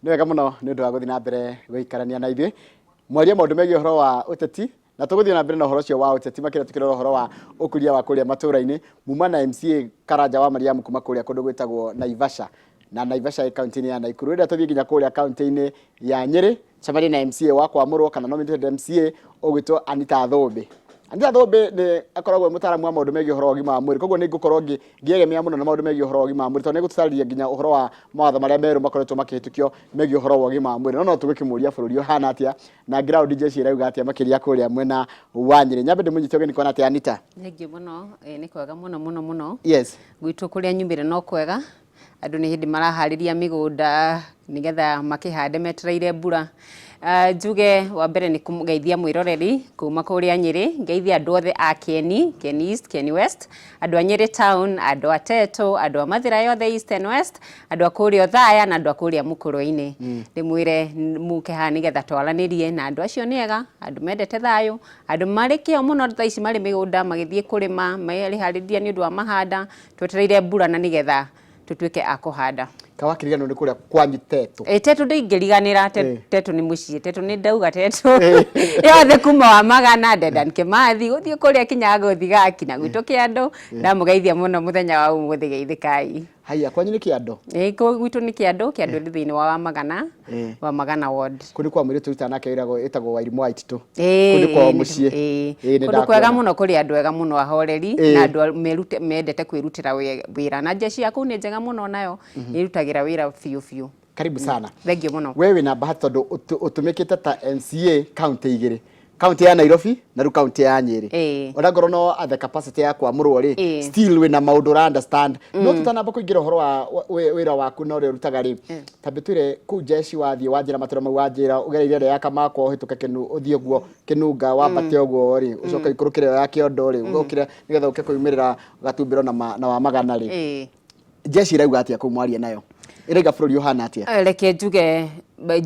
Nĩ wega mũno nĩ ũndũ wa gũthiĩ na mbere gũikarania na ithuĩ mwaria maũndũ megiĩ ũhoro wa ũteti na tũgũthiĩ na mbere na ũhoro ũcio wa ũteti makĩria tukĩrora ũhoro wa ũkũria wa kũrĩa matũũra-inĩ muma na MCA Karanja wa Mariam kuma kũrĩa kũndũ gwĩtagwo Naivasha na Naivasha kaunti-inĩ ya Nakuru rĩrĩa tũthiĩ nginya kũrĩa kaunti-inĩ ya Nyeri cemania na MCA wa Kwamũrwo kana nominated MCA ũgwĩtwo Anita Thũmbĩ. Anita Thũmbĩ nĩ akoragwo mũtaaramu wa maũndũ megiĩ ũhoro wa ũgima wa mwĩrĩ, koguo nĩ ngũkorwo ngĩegemea mũno na maũndũ megiĩ ũhoro wa ũgima wa mwĩrĩ tondũ nĩ gũtũtarĩria nginya ũhoro wa mawatho marĩa merũ makoretwo makĩhĩtũkio megiĩ ũhoro wa ũgima wa mwĩrĩ. No tũgĩkĩmũria bũrũri ũhana atĩa na ground jeshi ĩrauga atĩa makĩria kũrĩa mwena wa Nyeri. Nyambe ndĩmũnyite ũgeni kuona atĩa Anita. Thengiũ mũno, nĩ kwega mũno. Yes. Gwitũ kũrĩa nyumĩre no kwega. Andũ nĩ hĩndĩ maraharĩria mĩgũnda nĩgetha makĩhande metereire mbura. Njuge wa mbere nĩ kũgeithia mwĩroreri kuma kũrĩa Nyeri, ngeithia andũ othe a Kieni, Kieni East, Kieni West, andũ a Nyeri Town, andũ a Teto, andũ a Mathira yothe East and West, andũ a kũrĩa Othaya na andũ a kũrĩa Mũkũrũ-inĩ. Ndĩmwĩre mũke haha nĩgetha twaranĩrie na andũ acio nĩ ega, andũ mendete thayũ, andũ marĩ kĩo mũno thaa ici marĩ mĩgũnda magĩthiĩ kũrĩma, marĩharĩria nĩ ũndũ wa mahanda, twetereire mbura na nĩgetha tutuĩke a kũhanda. Kawakiriganwo nĩ kũrĩa kwanyu Teto. Teto ndingĩriganĩra, Teto nĩ mũciĩ, Teto nĩ ndauga Teto. Yothe kuma wa Magana, Dedan Kimathi, gũthiĩ kũrĩa Kinyago Thigaki na gwitũ Kĩando, ndamũgeithia mũno mũthenya wa ũmũthĩ geithĩkai. Haya, kwanyu nĩ Kĩando? Gwitũ nĩ Kĩando, Kĩando rĩ thĩinĩ wa Magana, wa Magana ward. Kũrĩ kwa mũirĩtu ũrutaga nake wĩra ĩtagwo Wairimũ Waititũ. Kũrĩ kwa mũciĩ. Kũndũ kwega mũno kũrĩ andũ ega mũno ahoreri na andũ mendete kwĩrutĩra wĩra na jeshi yaku nĩ njega mũno nayo ĩrutagĩra wĩra biũ. Karibu sana. Thengiũ mũno. Wewe na bahati tondũ ũtũmĩkĩte ta MCA kaunti igĩrĩ. Kaunti ya Nairobi na rĩu kaunti ya Nyeri. Ona ngoro no the capacity ya Kwamũrwo rĩ still wĩna maũndũ ra understand. No tutanamba kũingĩra ũhoro wa wĩra waku na ũrĩa ũrutaga rĩ. Tambe twĩre kũu jeshi wathiĩ wanjĩra matũra mau wanjĩra ũgereire ĩrĩa ya Kamakwa ũhĩtũke ũthiĩ ũguo Kĩnunga wambate ũguo rĩ ũcoka ikũrũkĩre ya Kĩondo rĩ ũgokire nĩgetha ũke kũimĩrĩra Gatumbĩro na wa Magana rĩ. Jeshi irauga atĩa kũu mwaria nayo? Ĩraiga bũrũri ũhana atĩa? Reke njuge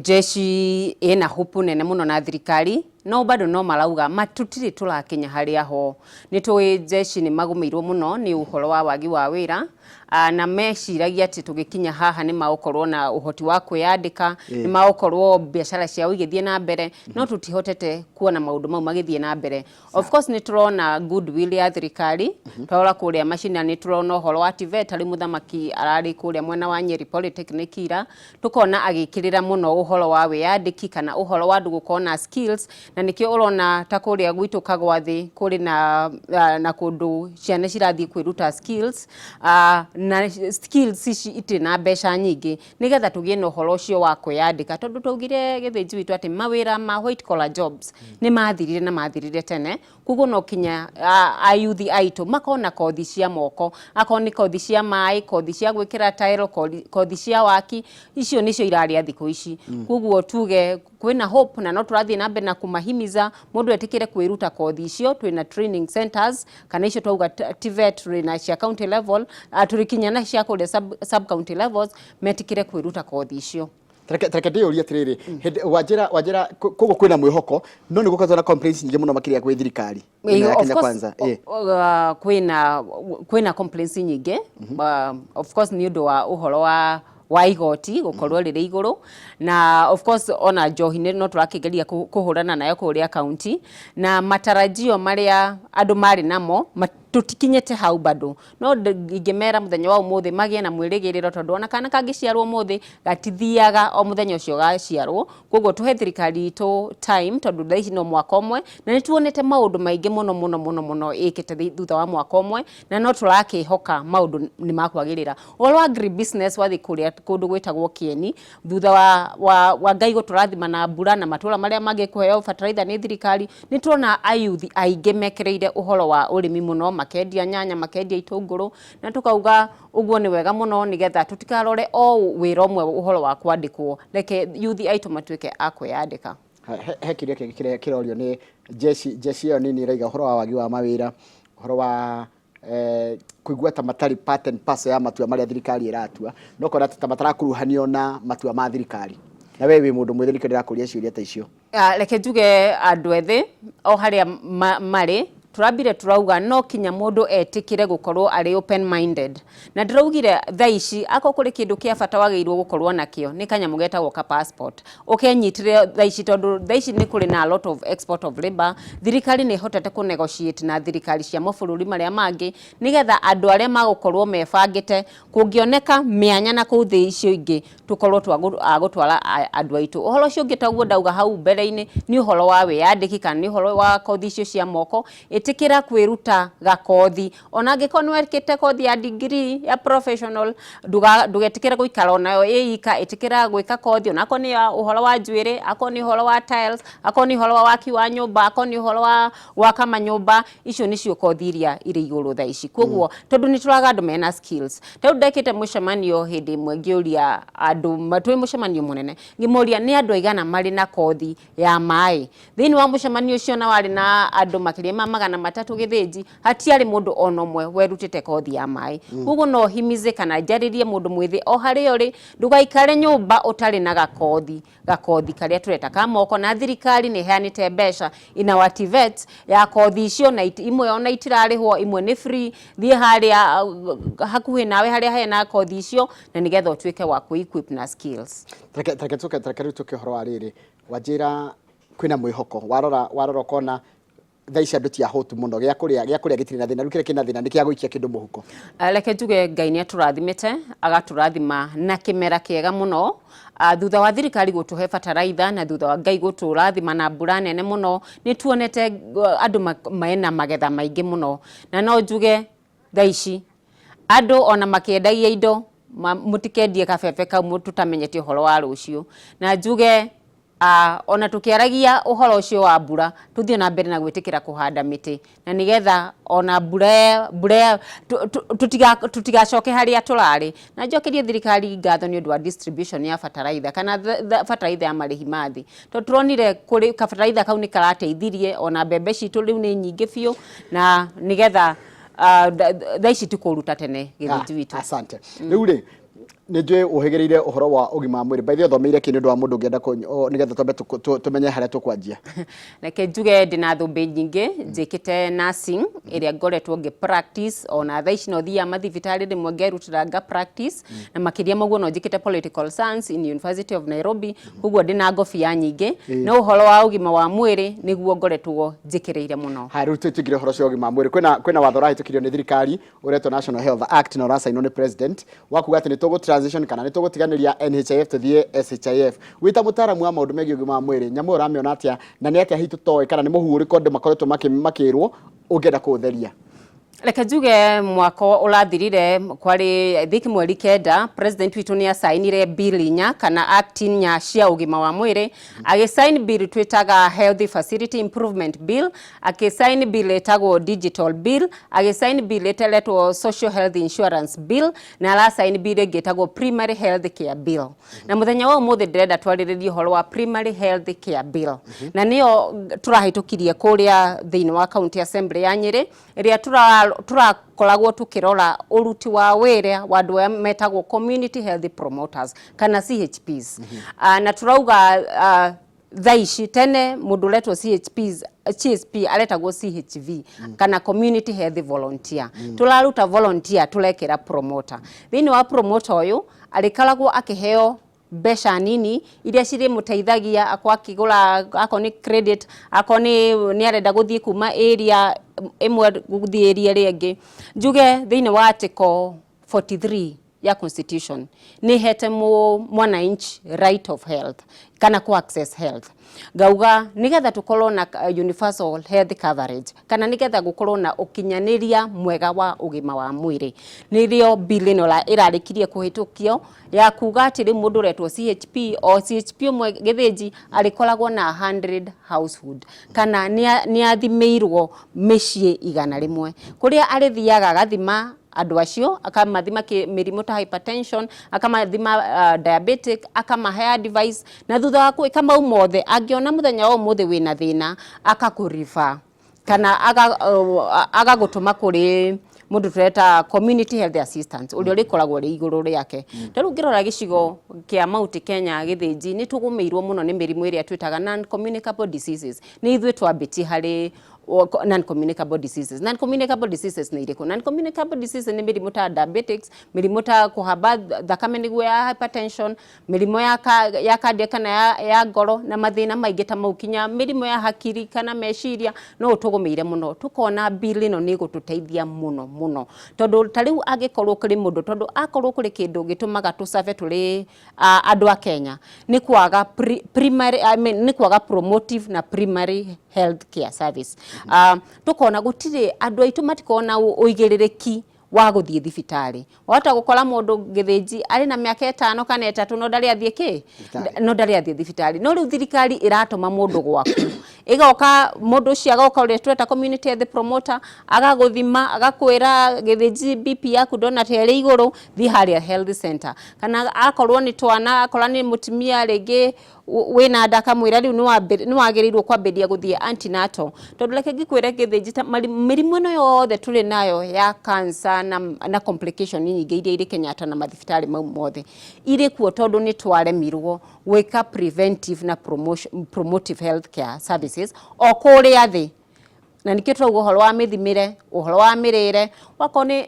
jeshi ĩna hope nene mũno na thirikari no bado no marauga matutiri tũrakinya harĩa ho. Nĩ tũĩ jeshi nĩ magũmĩirwo mũno nĩ ũhoro wa wagi wa wĩra na meciragia atĩ tũgĩkinya haha nĩ magũkorwo na ũhoti wa kwĩyandĩka, nĩ magũkorwo biacara ciao igĩthiĩ na mbere, no tutihotete kuona maũndũ mau magĩthiĩ na mbere. Of course nĩ tũrona goodwill ya thirikari, twaura kũrĩa macina nĩ tũrona ũhoro wa TVET arĩ mũthamaki ararĩ kũrĩa mwena wa Nyeri Polytechnic ira, tũkona agĩkĩrĩra mũno ũhoro wa wĩyandĩki kana ũhoro wa andũ gũkorwo na skills, na nĩkĩo ũrona ta kũrĩa gwitũ Kagwathĩ kũrĩ na kũndũ ciana cirathiĩ kwĩruta skills na skills ici itirĩ na mbeca nyingĩ nĩgetha tũgĩe na ũhoro ũcio wa kwĩyandĩka tondũ twaugire gĩthĩnji witũ atĩ mawĩra ma white collar jobs nĩ mathirire tene. Koguo no kinya ayuthi aitũ makona kothi cia moko, akoni kothi cia maĩ, kothi cia gwĩkĩra tile, kothi cia waki, icio nĩcio irarĩa thikũ ici. Koguo tuge kwĩna hope na no tũrathiĩ na mbere na kũmahimiza mũndũ etĩkĩre kwĩruta kothi icio. Twĩna training centers kana icio twauga TVET na cia county level, tũrĩkinya na cia kũrĩa sub county levels metĩkĩre kwĩruta kothi icio. Tareke ndĩũria atĩrĩrĩ, wanjĩra koguo kwĩna mwĩhoko no nĩ gũkorwo na complaints nyingĩ mũno makĩria gwĩ thirikari ya Kenya Kwanza. Kwĩna complaints nyingĩ, of course nĩ ũndũ wa ũhoro wa igoti gũkorwo rĩrĩ igũrũ na of course ona njohi no tũrakĩgeria kũhũrana nayo kũrĩa county na matarajio marĩa andũ marĩ namo tutikinyete hau bado. No ingĩmera mũthenya wa ũmũthĩ magĩe na mwĩrĩgĩrĩro tondũ ona kana kangĩciarwo ũmũthĩ gatithiaga o mũthenya ũcio gaciarwo. Koguo tũhe thirikari itũ time tondũ thaa ici no mwaka ũmwe na nĩ tuonete maũndũ maingĩ mũno ĩkĩte thutha wa mwaka ũmwe na no tũrakĩhoka maũndũ nĩ makwagĩrĩra. Ũhoro wa agri business wathi kũrĩa kũndũ gwĩtagwo Kieni thutha wa Ngai gũtũrathima na mbura na matũra marĩa mangĩ kũheo bataraitha nĩ thirikari, nĩ tuona ayuthi aingĩ mekereire ũhoro wa ũrĩmi mũno, makendia nyanya, makendia itũngũrũ, na tukauga ũguo nĩ wega mũno nĩgetha tutikarore o wĩra ũmwe ũhoro wa kwandĩkwo. Reke yuthi aitũ matuĩke a kwĩyandĩka. He kĩrĩa kĩrĩa kĩrorio nĩ jeshi ĩyo nini ĩraiga ũhoro wa wagi wa mawĩra, ũhoro wa kũigua ta matarĩ part and parcel ya matua marĩa thirikari ĩratua, no kora ta matarakuruhanio na matua ma thirikari. Na wewe wĩ mũndũ mwĩthĩ nĩkĩo ndĩrakũria ciũria ta icio. Reke njuge andũ ethĩ o harĩa marĩ turambire turauga no kinya mundu etikire gukorwo ari open minded na ndiraugire thaici ako kuri kindu kia bata wagirwo gukorwo nakio ni kanyamu getagwo ka passport ukenyitire thaici tondu thaici ni kuri na a lot of export of labor thirikari ni hotete ku negotiate na thirikari cia mabururi maria mangi nigetha andu aria magukorwo mebangite kungioneka mianya na ku thi icio ingi tukorwo agutwara andu aitu uhoro ucio ungi taguo ndauga hau mbere-ini ni uhoro wa wiyandiki kana ni uhoro wa kothi icio cia moko itikira kwiruta gakothi ona angiko nwerkite kothi ya degree ya professional ndugetikira guikara onayo iika itikira gwika kothi ona ko ni uhoro wa njwire ako ni uhoro wa tiles ako ni uhoro wa waki wa nyumba ako ni uhoro wa gwaka manyumba icio nicio kothi iria iri iguru thaici koguo tondu ni turaga andu mena skills tondu ndekite mucemanio hindi imwe ngiuria andu matwi mucemanio munene ngimuria ni andu aigana mari na kothi ya mai thiini wa mucemanio ucio na wari na andu makiria ma 300 githiji hatiari mundu onomwe werutite kothi ya mai koguo no himize kana njaririe mundu mwithi o hari ori ndugaikare nyumba utari na gakothi karia tureta ka moko na thirikari ni heanite mbeca ina wativet ya kothi icio na imwe ona itirarihwo imwe ni free thie haria hakuhi nawe haria hena kothi icio na nigetha utuike wa ku equip na skills Tareke tuke horo ariri wajira kwina mwihoko warora kona thaici andu tia hotu muno gya kuria gitiri na thina rukire kina thina nikia guikia kindu muhuko reke njuge Ngai ni aturathimite agaturathima na kimera kiega muno thutha wa thirikari gutuhe bataraitha na thutha wa Ngai guturathima na mbura nene muno ni tuonete andu maena magetha maingi muno na no njuge thaici andu ona makiendagia indo mutikendie kabebe kau tutamenyete uhoro wa rucio na njuge ona tukiaragia uhoro ucio wa mbura tuthie na mbere na gwitikira kuhanda miti na nigetha ona mbura tutigacoke haria turari na njokerie thirikari ngatho ni undu wa distribution ya fertilizer kana fertilizer ya marihi mathi to turonire kuri ka fertilizer kau ni karateithirie ona mbembe citu riu ni nyingi biu na nigetha thaici tukuruta tene githiji witu asante riu ri nijwe uhegereire uhoro wa ugima mwiri by the thomeire kini ndo wa mundu ngenda nigetha tombe tumenye haria tukwanjia reke njuge ndina thumbi nyingi njikite nursing iria ngoretwo ngi practice ona thaici no thia mathibitari rimwe ngerutira nga practice na makiria moguo no njikite political science in University of Nairobi koguo ndina ngofia nyingi no uhoro wa ugima wa mwiri niguo ngoretwo njikireire muno haru tutigire uhoro cio ugima mwiri kwina watho rahitukirio ni thirikari uretwo National Health Act na rasa ino president wakuga ati nitugo transition kana nitugutiganiria NHIF tuthie SHIF wita mutaramu wa maundu megi ugima wa mwiri nyamu uramiona atia na ni atia hitu toy kana ni muhuriko ndu makoretwo makirwo ungenda kutheria reke njuge mwako ulathirire kwari thiki mweri kenda president witu ni asainire bill inya kana act nya cia ugima wa mwiri agisign bill twitaga health facility improvement bill agisign bill etagwo digital bill agisign bill eteletwo social health insurance bill na alasign bill egetagwo primary health care bill na muthenya wa umuthi ndirenda twariririe horo wa primary health care bill na niyo turahitukirie kuria thiini wa county assembly ya Nyeri iria turakoragwo tukirora uruti wa wira wa andu metagwo community health promoters kana CHPs na turauga thaici tene mundu letwo CHP aletagwo CHV kana community health volunteer turaruta volunteer tulekera promoter thiini wa promoter uyu alikalagwo akiheo mbeca nini iria ciri muteithagia akigura akoni credit akoni arenda guthie kuma area imwe guthie area ringi njuge thiini wa article 43 ya constitution ni hete mwananchi right of health kana ku access health gauga nigetha tukorwo na universal health coverage kana nigetha gukorwo na ukinyaniria mwega wa ugima wa mwiri nirio bill ino irarikirie kuhitukio ya kuga atiri mundu retwo CHP o CHP mwe githiji arikoragwo na 100 household kana ni athimirwo micii igana rimwe kuria arithiaga gathima andu acio akamathima mirimu ta hypertension akamathima diabetic akamahe advice na thutha wa kwika mau mothe angiona muthenya wa umuthi wina thina akakurifa kana agagutuma kuri mundu tureta community health assistance uri rikoragwo ri iguru riake taru ngirora gicigo kia Mount Kenya githiji ni tugumirwo muno ni mirimu iria twitaga non communicable diseases ni ithwe twambiti hari non-communicable diseases. Non-communicable diseases nĩ irĩkũ? Non-communicable diseases nĩ mĩrimũ ta diabetics, mĩrimũ ta kũhamba thakame nĩguo ya hypertension, mĩrimũ ya cardiac kana ya ngoro na mathĩna maingĩ ta mau, kinya mĩrimũ ya hakiri kana meciria no ũtũgũmĩire mũno. Tukona bill ĩno nĩ ĩgũtũteithia mũno tondũ ta rĩu angĩkorwo kũrĩ mũndũ, tondũ akorwo kũrĩ kĩndũ gĩtũmaga tũcabe tũrĩ andũ a Kenya nĩ kwaga primary, nĩ kwaga promotive na primary health care service. Tukona gũtirĩ andũ aitũ matikona ũigĩrĩrĩki wa gũthiĩ thibitarĩ. Wahota gũkora mũndũ gĩthĩnji arĩ na mĩaka 5 kana 3 no ndarĩ athiĩ kĩ? No ndarĩ athiĩ thibitarĩ. No rĩu thirikari ĩratũma mũndũ gwaku. Ĩgoka mũndũ ũcio agoka ũrĩa tweta community health promoter, agagũthima, agakwĩra gĩthĩnji BP yaku ndona ta ĩrĩ igũrũ, thiĩ harĩa health center. Kana akorwo nĩ twana, akorwo nĩ mũtumia rĩngĩ wĩna nda kamwĩra rĩu nĩ wagĩrĩirwo kwambĩrĩria gũthiĩ antenatal. Tondũ reke ngĩkwĩre gĩthĩnji mĩrimũ ĩno yothe tũrĩ nayo ya cancer na complication nyingĩ iria irĩ Kenyatta na mathibitarĩ mau mothe irĩ kuo tondũ nĩ twaremirwo gwĩka preventive na promotive health care services o kũrĩa thĩ. Na nikio tũrauga ũhoro wa mĩthimĩre, ũhoro wa mĩrĩre, wako nĩ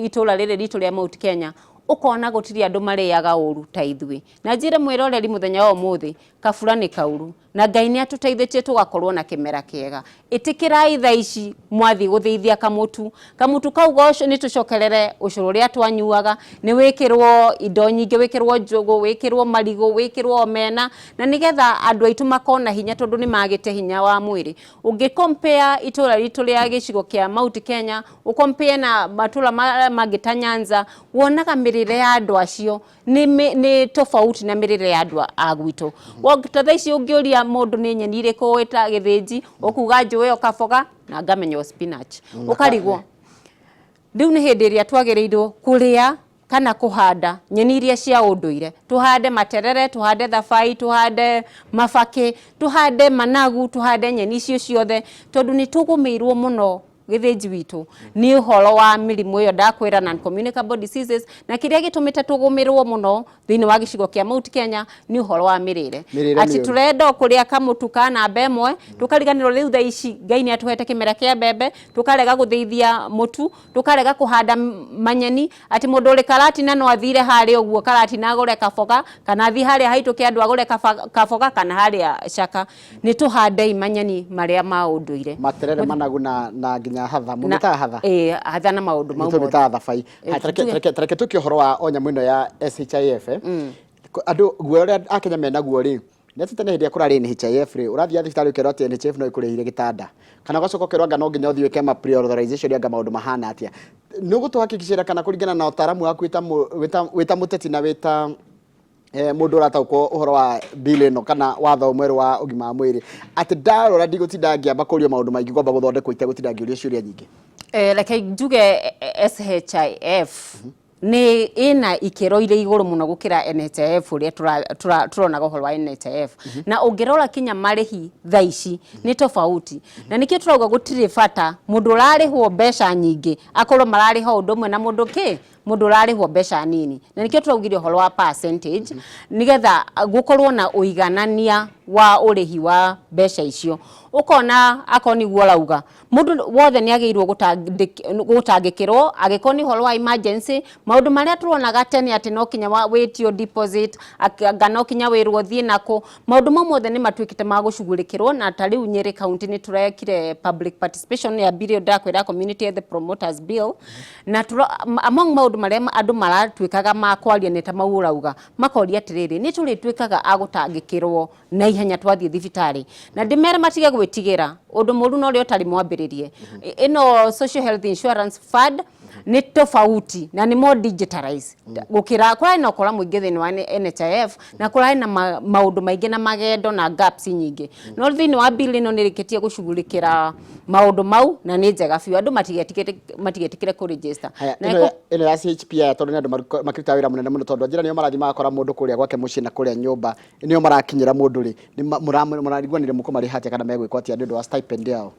itũra rĩrĩ ritũ rĩa Mount Kenya, ukona gũtirĩ andũ marĩaga ũru ta ithuĩ. Na njĩre mwĩroreri mũthenya wa ũmũthĩ kabura nĩ kauru na Ngai nĩ atũteithĩtie tũgakorwo na kĩmera kĩega. Ĩtĩkĩrai thaa ici mwathi gũtheithia kamutu kau goco nĩ tũcokerere ũcũrũ ũrĩa twanyuaga, nĩ wĩkĩrwo indo nyingĩ, wĩkĩrwo njũgũ, wĩkĩrwo marigũ, wĩkĩrwo omena, na nĩgetha andũ aitũ makona hinya tondũ nĩ magĩte hinya wa mwĩrĩ. Ũngĩ compare itũra ritũ rĩa gĩcigo kĩa Mount Kenya, ũcompare na matũra mangĩ ta Nyanza, wonaga mĩrĩre ya andũ acio nĩ tofauti na mĩrĩre ya andũ a gwitũ. Thaa ici ũngĩũria mũndũ nĩ nyeni irĩkũ wĩta gĩthĩnji, ũkuga njũĩ o kaboga na ngamenya spinach. Ũkarigwo. Rĩu nĩ hĩndĩ ĩrĩa twagĩrĩirwo kũrĩa kana kũhanda nyeni iria cia ũndũire. Tuhande materere, tuhande thabai, tuhande mabakĩ, tuhande managu, tuhande nyeni icio ciothe tondũ nĩ tũgũmĩirwo mũno gĩthĩnji witũ nĩ ũhoro wa mĩrimũ ĩyo ndakwĩra non-communicable diseases, na kĩrĩa gĩtũmĩte tũgũmĩrwo mũno thĩinĩ wa gĩcigo kĩa Mount Kenya nĩ ũhoro wa mĩrĩre. Ati tũrenda kũrĩa kamũtu ka namba ĩmwe, tũkariganĩrwo rĩu thaa ici Ngai nĩ atũhete kĩmera kĩa mbembe, tũkarega gũtheithia mũtu, tũkarega kũhanda manyeni, ati mũndũ ũrĩ Karatina no athire harĩa ũguo Karatina agũre kaboga, kana athi harĩa haitũke andũ agũre kaboga, kana harĩa Shaka. Nĩ tũhandei manyeni marĩa ma ũndũire. Materere, managu na hatha mũmĩtaga hatha. Hatha na maũndũ mau. Mũmĩtaga thabai. Tareke tuki ũhoro wa onyamũ ĩno ya SHIF. Andũ guo ũrĩa Akenya menaguo rĩ, nĩ atĩ tene hĩndĩ ĩrĩa kũrarĩ NHIF rĩ, ũrathiĩ thibitarĩ ũkerwo atĩ NHIF no ĩkũrĩhire gĩtanda. Kana ũgacoka ũkerwo anga no nginya ũthiĩ wĩke ma pre-authorization anga maũndũ mahana atĩa. Nĩ ũgũtũhakikicĩra kana kũringana na ũtaaramu waku wĩta mũteti na wĩta mũndũ ũrataũkwo ũhoro wa bill ĩno kana watho mwerũ wa ũgima wa mwĩrĩ atĩ ndarora ndigũtinda ngĩamba kũrio maũndũ maingĩ kwamba gũthondekwo itegũtinda ngĩũria ciũria nyingĩ? Reke njuge SHIF nĩ ĩna ikero irĩ igũrũ mũno gũkĩra NHIF ũrĩa tũronaga ũhoro wa NHIF. Na ũngĩrora kinya marĩhi thaa ici nĩ tofauti. Na nĩkĩo tũrauga gũtirĩ bata mũndũ ũrarĩhwo mbeca nyingĩ akorwo mararĩha ũndũ ũmwe na mũndũ mũndũ ũrarĩhwo mbeca nini. Na nĩkĩo tũraugire ũhoro wa percentage nĩgetha gũkorwo na ũiganania wa ũrĩhi wa mbeca icio. Ũkona akoniguo rauga mũndũ wothe nĩ agĩrĩirwo gũtangĩkĩrwo agĩkorwo nĩ ũhoro wa emergency. Maũndũ marĩa turonaga tene atĩ no kinya wĩtio deposit, anga no kinya wĩrwo thiĩ nako, maũndũ mau mothe nĩ matuĩkĩte ma gũcugurĩkĩrwo. Na ta rĩu Nyeri County nĩ tũrekire public participation ya bill ndakwĩra community health promoters bill, na among maũndũ marĩa andũ maratuĩkaga ma kwaria nĩ ta mau ũrauga, makoria atĩrĩrĩ nĩ tũrĩtuĩkaga agũtangĩkĩrwo na ihenya twathiĩ thibitarĩ. Na ndĩmere matige gwĩtigĩra ũndũ mũru no ũrĩa ũtarĩ mwambĩrĩrie. Ĩno social health insurance fund nĩ tofauti na nĩ more digitalized gũkĩra kũrarĩ na ũkora mũingĩ thĩinĩ wa NHIF na kũrarĩ na maũndũ maingĩ na magendo na gaps nyingĩ. No thĩinĩ wa bill ĩno nĩ rĩkĩtie gũcugurĩkĩra maũndũ mau na nĩ njega biũ, andũ matigetikĩre kũ-register. Ĩno ya CHPI tondũ nĩ andũ makĩruta wĩra mũnene mũno tondũ njĩra nĩo marathiĩ magakora mũndũ kũrĩa gwake mũciĩ na kũrĩa nyũmba, nĩo marakinyĩra mũndũ rĩ, mũrariguanĩre mũkũmarĩha atĩa kana megwĩkwo atĩa nĩ ũndũ wa stipend yao?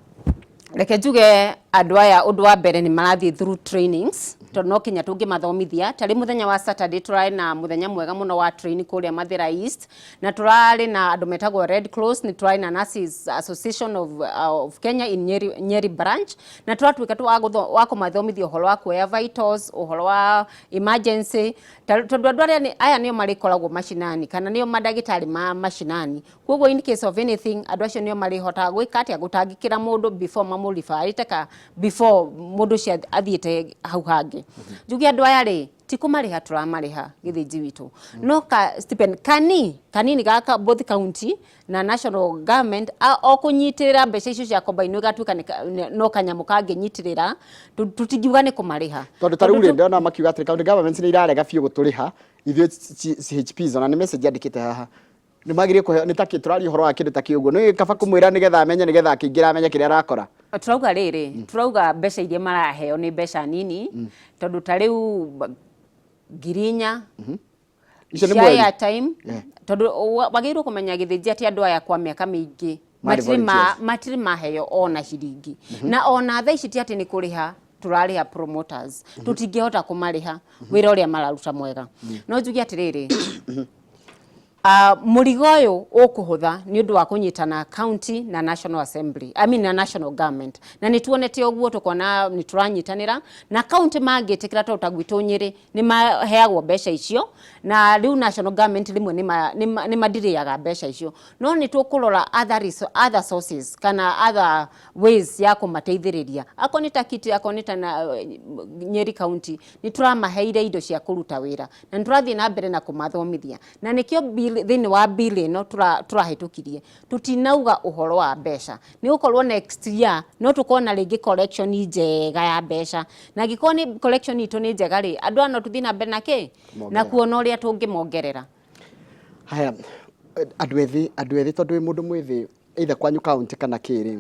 reke njuge andu aya undu wa mbere ni marathie through trainings tondu no kinya tungimathomithia tari muthenya wa Saturday turari na muthenya mwega muno wa training kuria Mathira East na turari na andu metagwo Red Cross ni turari na Nurses Association of Kenya in Nyeri branch na turatuika tu wa kumathomithia uhoro wa kuoya vitals uhoro wa emergency tondu andu aya nio marikoragwo mashinani kana nio madagitari ma mashinani koguo in case of anything andu acio nio marihotaga gwika atia gutangikira mundu before mamurifarite ka before mundu cia athiete hau hangi njugi andu aya ri ti kumariha turamariha githinji witu no ka Stephen kanini gaka both county na national government o kunyitirira mbeca icio cia combine gatuika no kanyamu kanginyitirira tutingiuga ni kumariha tondu tariu ri ndona makiuga atiri county government ni irarega biu guturiha ithuĩ CHPs ona ni message andikite haha ni magirie kuhe ni taki turari horo wa kindu taki uguo ni kaba kumwira nigetha amenye nigetha akingira amenye kiria arakora turauga riri turauga mbeca iria maraheo ni mbeca nini tondu tariu ngirinya icio ni mweri time tondu wagirwo kumenya githinji ati andu aya kwa miaka mingi matiri maheo ona ciringi na ona thaa ici ti ati ni kuriha turariha promoters tutingihota kumariha wira uria mararuta mwega no njugi atiriri murigo uyu ukuhutha ni undu wa kunyitana county na national assembly na national government na nituonete oguo tukona ni turanyitanira na county mangitikira tutagwitu Nyeri ni maheagwo mbeca icio na riu national government rimwe ni madiriaga mbeca icio no ni tukurora other sources kana other ways ya kumateithiriria akonita kiti akonita na Nyeri county ni turamaheire indo cia kuruta wira na niturathie na mbere na kumathomithia na nikio thini wa bill ino turahitukirie tutinauga uhoro wa mbeca ni ukorwo next year no tukona ringi collection njega ya mbeca na giko ni collection itu ni njega ri andu ano tuthina mbere nake na kuona uria tungimongerera haya andu ethi tondu mundu mwithi either kwanyu county kana kiri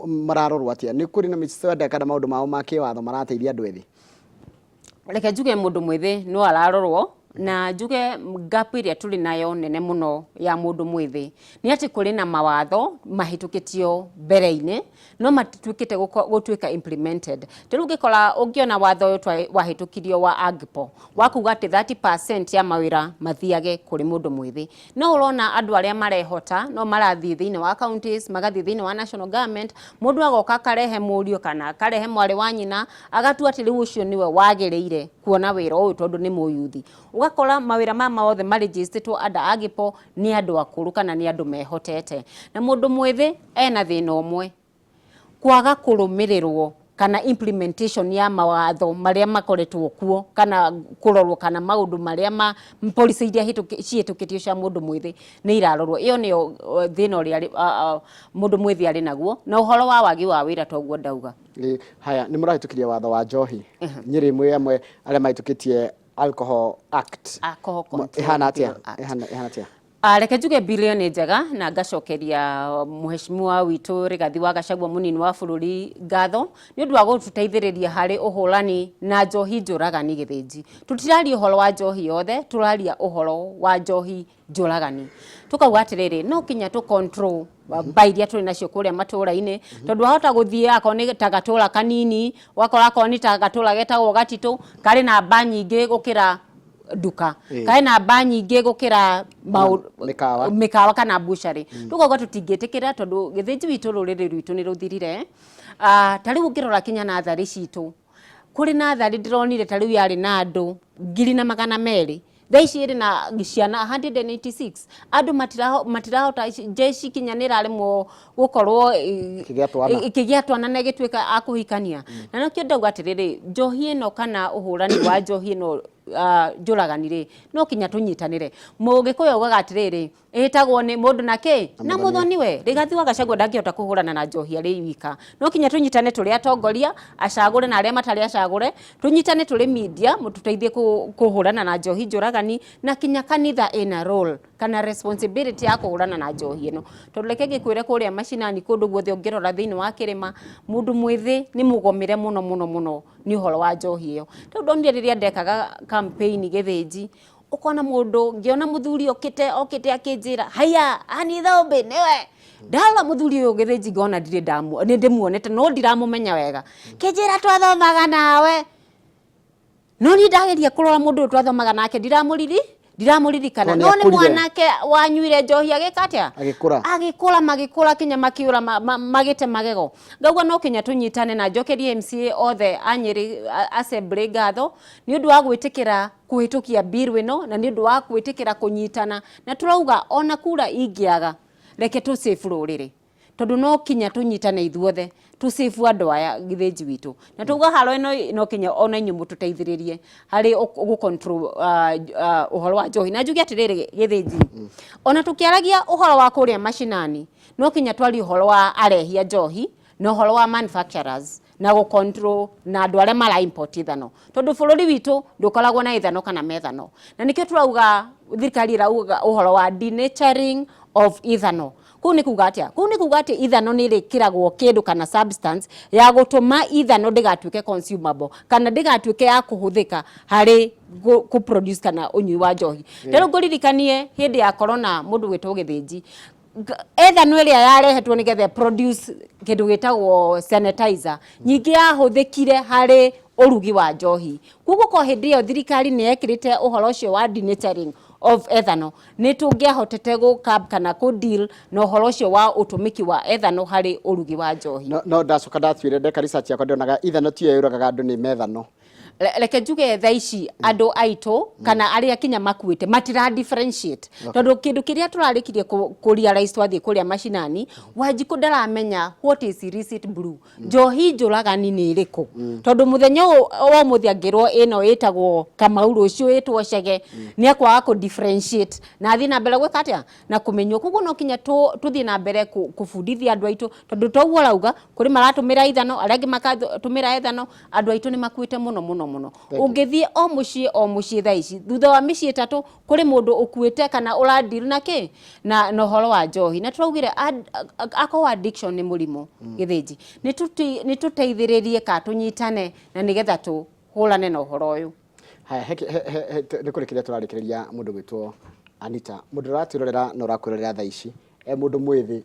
mararorwo atia ni kuri na miswada kana maundu mao ma kiwatho marateithia andu ethi reke njuge mundu mwithi no ararorwo na njuge gap iria tuli nayo nene muno ya mundu mwithi ni ati kuri na mawatho mahitukitio mbere-ini no matituikite gutuika implemented tiru ngikora ungiona watho uyu wahitukirio wa Agpo wakuga ati 30% ya mawira mathiage kuri mundu mwithi no urona andu aria marehota no marathie thini wa counties magathie thini wa national government mundu agoka karehe murio kana karehe mwari wa nyina agatua ati riu ucio niwe wagiriire kuona wira uyu tondu ni muyuthi ugakora mawira mama othe maregistrĩtwo ada Agpo ni andu akuru kana ni andu mehotete na mundu mwithi ena thina umwe kwaga kurumirirwo kana implementation ya mawatho maria makoretwo kuo kana kurorwo kana maundu maria policy iria ciitukitio cia mundu mwithi ni irarorwo iyo ni thina uria mundu mwithi ari naguo na uhoro wa wagi wa wira toguo ndauga haya ni murahitukiria watho wa njohi Nyeri mwe amwe aria mahitukitie Alcohol Act ihana atia reke njuge bilioni njega na ngacokeria muheshimiwa witu Rigathi wa Gachagua munini wa bururi ngatho ni undu wa gututeithiriria hari uhurani na njohi njuragani githinji tutiraria uhoro wa njohi yothe turaria uhoro wa njohi njuragani tukauga atiriri no kinya tu control bairia tuli nacio kuria matura-ini tondu wahota guthie akoni ta gatura kanini wakora akoni ta gatura getagwo Gatitu kari na mba nyingi gukira duka kai na mba nyingi gukira mikawa kana bushari tukauga tutingitikira tondu githinji witu ruriri rwitu ni ruthirire tariu ngirora kinya na thari citu kuri na thari ndironire tariu yari na andu 2,200 thaici iri na ciana 186 andu matirahota jeshi kinyanira arimwo gukorwo ikigia twana na gituika akuhikania na nakio ndauga atiriri njohi ino kana uhurani wa njohi ino njuraganire no kinya tunyitanire mugikuyu ugaga atiriri itagwo ni mundu nake na muthoni we Rigathi wa Gachagua ndangihota kuhurana na njohi ari wika no kinya tunyitane turi atongoria acagure na aria matari acagure tunyitane turi media mututeithie kuhurana na njohi njuragani na kinya kanitha ina role kana responsibility ya kuhurana na njohi ino tondu reke ngikwire kuria mashinani kundu guothe ungirora thiini wa kirima mundu mwithi ni mugomire muno ni uhoro wa njohi iyo tondu riria ndekaga campaign githinji ukona mundu ngiona muthuri okite akinjira haya ani thombe niwe ndala muthuri uyu githiji ngona ndire ndamu ni ndimuonete no ndiramumenya wega kijira twathomaga nawe no ni ndageria kurora mundu twathomaga nake ndiramũririkana no ni mwanake wanyuire njohi agikatia agikura kinya makiura magite magego ngauga no kinya tunyitane na njokerie MCA othe anyiri assembly ngatho ni undu wa gwitikira kuhitukia bill ino na ni undu wa gwitikira kunyitana na turauga ona kura ingiaga reke tu save ruriri tondu no kinya tunyitane ithuothe tu save andu aya githiji witu na tuga haro ino no kinya ona inyu tuteithiririe hari gu control uhoro wa njohi na njugi atiriri githiji ona tukiaragia uhoro wa kuria mashinani no kinya twari uhoro wa arehia njohi no uhoro wa manufacturers na gu control na andu aria mara import ithano tondu bururi witu ndukoragwo na ithano kana methano na nikio turauga thirikari irauga uhoro wa denaturing of ithano kuni kugatia ithano ni rikiragwo kindu kana substance ya gutuma ithano ndigatuike consumable kana ndigatuike ya kuhuthika hari ku produce kana unyui wa njohi rero nguririkanie hindi ya corona mundu gwitwo githiji ethano iria yarehetwo nigethe produce kindu gitagwo sanitizer nyingi yahuthikire hari urugi wa njohi kuguo ko hindi iyo thirikari ni yekirite uhoro ucio wa denaturing of ethano ni tungiahotete gukab kana ku deal no horo ucio wa utumiki wa ethano hari urugi wa njohi no ndacoka ndatwire ndeka research yakwa ndionaga ethano tiyo yuragaga andu ni methano reke njuge tha ici andu aitu kana aria kinya makuite matira differentiate tondu kindu kiria turarikirie kurealize twathie kuria mashinani Wanjiku ndaramenya what is illicit brew njohi njuragani ni iriku tondu muthenya wa muthiangirwo ino itagwo Kamau rucio itwo Chege ni akwaga ku differentiate na athi na mbere gwikatia na kumenywo kuguo no kinya tuthie na mbere kubundithia andu aitu tondu togwo rauga kuri maratumira ithano aria makatumira ethano andu aitu ni makuite muno ungithie o mucie tha ici thutha wa micii 3 kuri mundu ukuite kana uradil na ki na no horo wa njohi na turaugire ako addiction ni murimo githiji ni tuteithiririe ka tunyitane na nigetha tu hulane na horo uyu haya ni kurikiria turarikiria mundu gwitwo Anita mundu ratirorera no rakurorera tha ici mundu mwithi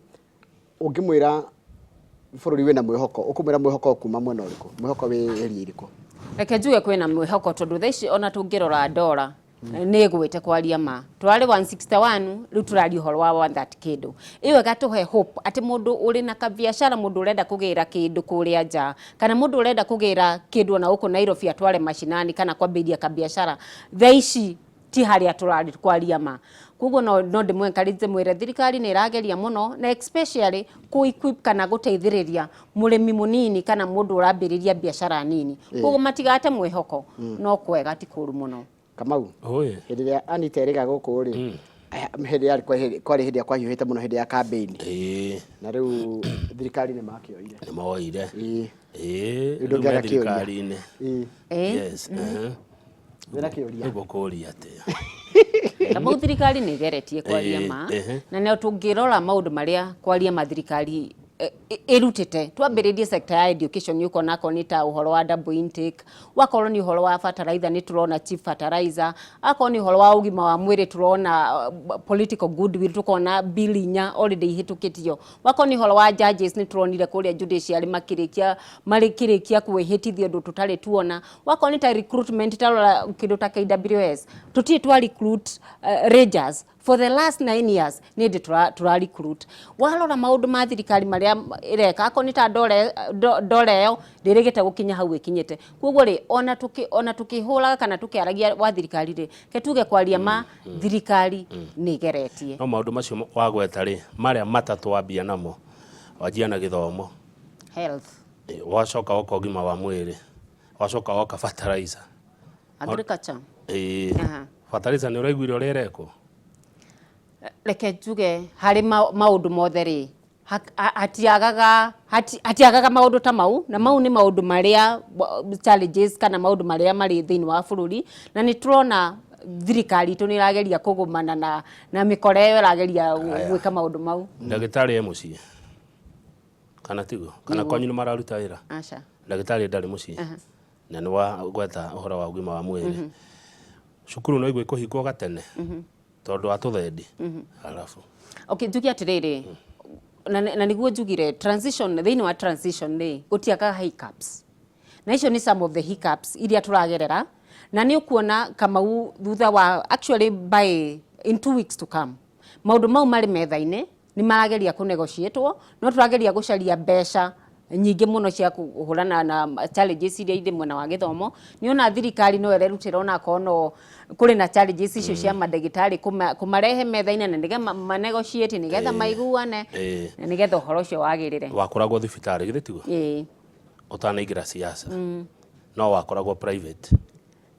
ungimwira bururi wina mwihoko ukumwira mwihoko kuma mwena uriku mwihoko wi eri iriku reke njuge kwina mwihoko tondu tha ici ona tungirora ndora ni gwite kwaria ma turari 161 riu turari horo wa that kindu iwe gatuhe hope ati mundu uri na kabiashara mundu urenda kugira kindu kuria nja kana mundu urenda kugira kindu na uko Nairobi atware mashinani kana kwambiria kabiashara tha ici ti haria turari kwaria ma kuguo no ndimwenkarite mwire thirikari ni irageria muno na especially ku equip kana guteithiriria murimi munini kana mundu urambiriria biashara nini kuguo matigate mwihoko no kwega ti kuru muno Kamau hindi ya Anita eriga guku ri hindi ya kwari hindi ya kwahiuhite muno hindi ya campaign na riu thirikari ni makioire ndu thirikari ni yes wira kioria ego kuria atia Kamau thirikari ni geretie kwaria ma na ne tungirora maundu maria kwaria ma thirikari irutite twambiririe sector ya education yuko nako ni ta uhoro wa double intake wakorwo ni uhoro wa fertilizer ni turona chief fertilizer akorwo ni uhoro wa ugima wa mwiri turona political goodwill tukona bill inya already hitukitio wakorwo ni uhoro wa judges ni turonire kuria judiciary marikirikia kuhitithio ndu tutari tuona wakorwo ni ta recruitment tarora kindu ta KWS tutie twa recruit rangers for the last 9 years ni tura recruit walora maundu ma thirikari maria ireka akoni ta dole yo ndirigite gukinya hau ikinyite kuguo ri ona tukihura kana tukiaragia wa thirikari ri ketuge kwaria ma thirikari ni geretie no maundu macio wagweta ri maria matatu wambia namo wajia na githomo health wacoka wako gima wa mwiri wacoka waka fertilizer agriculture fertilizer ni uraiguire uri reko reke njuge hari maundu mothe ri hatiagaga maundu ta mau na mau ni maundu maria challenges kana maundu maria mari thiini wa bururi na ni turona thirikari tu ni rageria kugumana na mikore yo rageria gwika maundu mau ndagitari e mucie kana tigo kana kwanyu ni mararuta wira acha ndagitari ndari mucie na ni wa gweta uhoro wa ugima wa mwiri cukuru no igwe kuhingwo gatene tondu atuthendi alafu okay njugi atiriri na niguo njugire transition thiini wa transition ni gutiaga hiccups na icio ni some of the hiccups iria turagerera na ni ukuona Kamau thutha wa actually by in 2 weeks to come maundu mau mari metha-ini ni marageria ku negotiatwo no turageria gucaria mbeca nyingi muno cia kuhurana na challenges iria indi mwena wa githomo ni ona thirikari no ererutira ona kono kuri na challenges icio cia madagitari kumarehe metha-ini na nigetha manegotiate nigetha maiguane na nigetha uhoro ucio wagirire wakoragwo thibitari githitiguo utanaingira siasa no wakoragwo private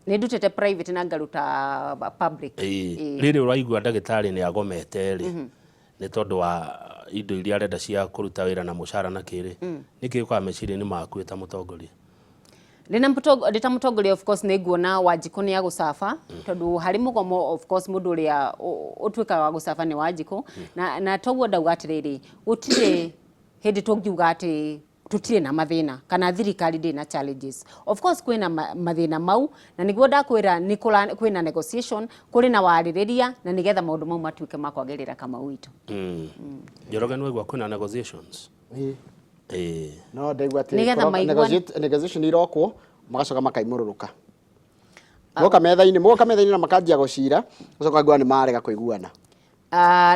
ni ndutete private na ngaruta public riri uraigua ndagitari ni agomete ri ni tondu wa indo iria arenda cia kuruta wira na mushara na kiri niki kwa meciria ni makuita mutongoria Ndita mutongoria of course ni nguona Wanjiku ni agucafa tondu hari mugomo of course mundu uria utwikaga wa gucafa ni Wanjiku na toguo ndauga atiriri gutire hindi tungiuga ati tutire na mathina kana thirikari ndi na challenges of course kwina mathina mau na niguo ndakwira ni kwina negotiation kuri na waririria na nigetha maundu mau matuike makwagerera Kamau witu Njoroge nwe gwa kwina negotiations no ndaigua ati negotiation irokwo magacoka makaimururuka moka metha-ini na makanjia gucira gucoka ngwa ni marega kuiguana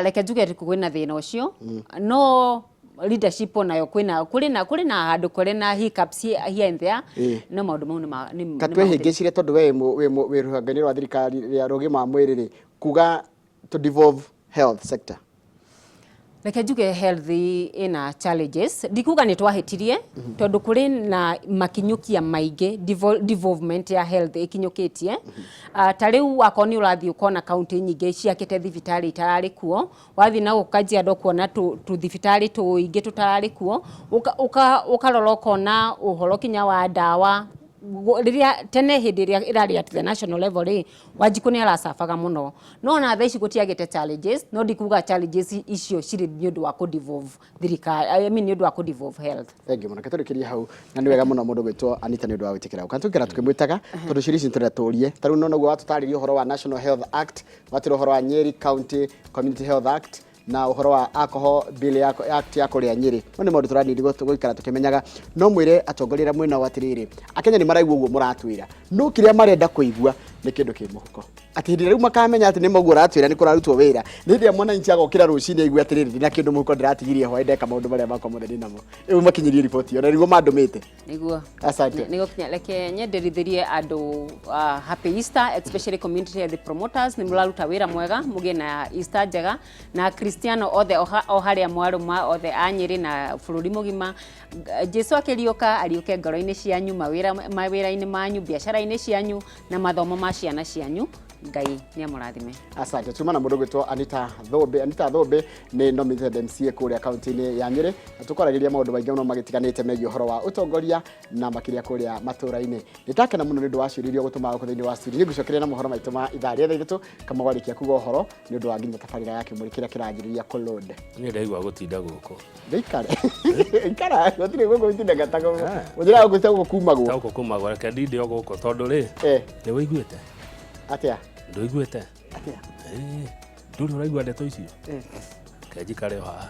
reke njuge ati kwina thina ucio no leadership nayo kuri na handu kuri na hiccups here and there no maundu mau ni katwehingicire tondu we ruhangani rwa thirikari ya rugima mwiriri kuga to devolve health sector reke njuge health ina challenges ndikuga ni twahitirie tondu kuri na makinyukia maingi devolvement ya health ikinyukitie tariu akoni urathi ukona county nyingi ciakite thibitari itarari kuo wathi na ukajia ndo kuona tu thibitari tuingi tutarari kuo ukarora ukona uhoro kinya wa dawa riria tene hindi ria irari at the national level Wanjiku ni aracabaga muno no na tha ici gutiagite challenges no ndikuga challenges icio ciri ni undu wa ku devolve thirikari ni undu wa ku devolve health thank you muno keturikiria hau na ni wega muno mundu gwitwo Anita ni undu wa gwitikira ukantukira tukimwitaga tondu ciri ici turaturie taru no naguo watutaririe uhoro wa National Health Act watiro uhoro wa Nyeri County Community Health Act na uhoro wa alcohol bill act ya kuria Nyeri no ni maundu turanindi guikara tukimenyaga no mwire atongorera mwena wa atiriri akenya ni maraigua uguo muratwira no kiria marenda kuigua ni kindu ki muhuko ati hindi riu makamenya ati ni maguo ratwira ni kurarutwo wira ni ndi mwana inchi agokira rucini aigua atiriri na kindu muhuko ndiratigirie ho ndeka maundu maria makwa mutheri namo iu makinyirie report yo na niguo mandumite niguo asante niguo kinya leke nyenderithirie andu happy Easter especially community health promoters ni muraruta wira mwega mugie na Easter njega na Cristiano othe o haria mwaruma othe anyiri na bururi mugima Jesu akirioka ariuke ngoro-ini cianyu mawira-ini manyu biacara-ini cianyu na mathomo ma ciana cianyu Ngai ni amurathime asante tuma na mundu gwitwo Anita Thobe ni nominated MCA kuria county-ini ya Nyeri tukoragiria maundu maingi no magitiganite megie uhoro wa utongoria na makiria kuria matura-ini nitakena muno nindu wa ciuririo gutuma ku thiini wa studio ni gucokeria na mohoro maitu ma itharia thaitu kama gwarikia kuga uhoro ni undu wa nginya tabarira yake muri kiria kiranjiriria ku load ni ndaigua gutinda guko ndikare ikara gutire guko gutinda gatago ujira guko kumagwo tauko kumagwo reke ndinde guko tondu ri ni wiguite atia nduiguite atia nduri uraigua ndeto icio kenjikare haha